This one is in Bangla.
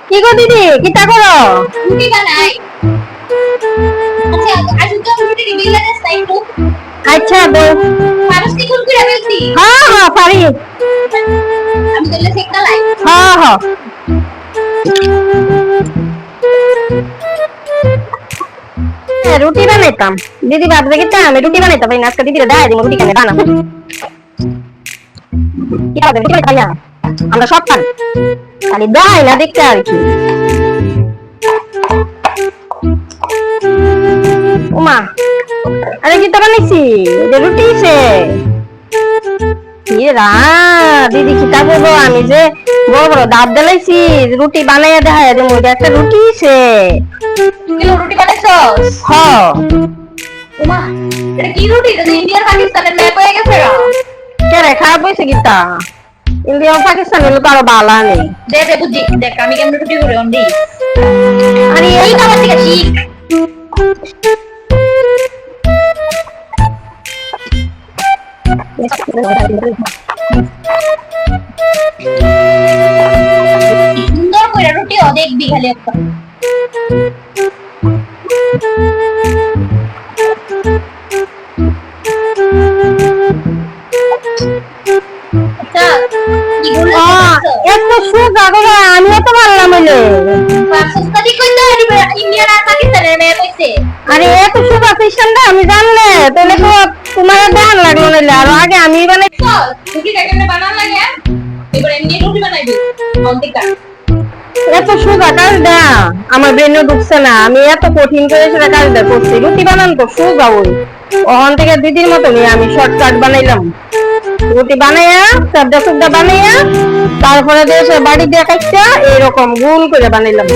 কি গো দিদি কিটা করো? রুটি বানাই। আচ্ছা আজকে তো রুটি দিলে না একটু। আচ্ছা বল। মানুষ কি কোন করে বলতি? হ্যাঁ হ্যাঁ পারি। আমি দিলে সেকটা লাই। হ্যাঁ হ্যাঁ রুটি বানাইতাম। দিদি ভাবছে কিটা আমি রুটি বানাইতাম না, আজকে দিদিরা দেয় দিন রুটি কেন বানাবো। কি হবে রুটি বানাই না, আমরা সব খাই, খালি দেয় না দেখতে আর কি। ওমা আরে কিটা বানাইছি, যে রুটি সে দিদি কিতা বলবো, আমি যে বড় বড় দাঁত দিলাইছি রুটি বানাইয়া দেখা দেবো, একটা রুটি সে কিলো রুটি বানাইছস? হ। ওমা এটা কি রুটি? এটা ইন্ডিয়ার পাকিস্তানের ম্যাপ হয়ে গেছে রা। কে রে খারাপ হয়েছে কিতা? ইন্ডিয়া পাকিস্তান হলো তো আরো বালা নেই। দে দে বুঝি দেখ আমি কেমন রুটি করে অন্ডি। আরে এই খাবার থেকে শিখ। সুন্দর করে রুটি অনেক বিঘালে একটা। আচ্ছা এগুলো এত সুগা করে আমিও তো পারলাম হইলে। পাকিস্তানি কইতো ইন্ডিয়ান আর পাকিস্তানের ম্যাপ হইছে। আরে এত সুগা পেশেন্টটা আমি জানলে তাহলে তো তোমার দেখান লাগলো নাইলে আরো আগে আমি বানাই। রুটিটা কেমনে বানান লাগে? এবার এমনি রুটি বানাইবি অন্তিকা। এত সুগা কাজ দা আমার ব্রেনও ঢুকছে না, আমি এত কঠিন করে সেটা কাজটা করছি। রুটি বানান তো সুগা ওই ওখান থেকে দিদির মতনই আমি শর্টকাট বানাইলাম। রুটি বানাইয়া সাবদা সুবদা বানাইয়া তারপরে দিয়ে বাড়ি দিয়ে কাটটা এরকম গোল করে বানাইলাম।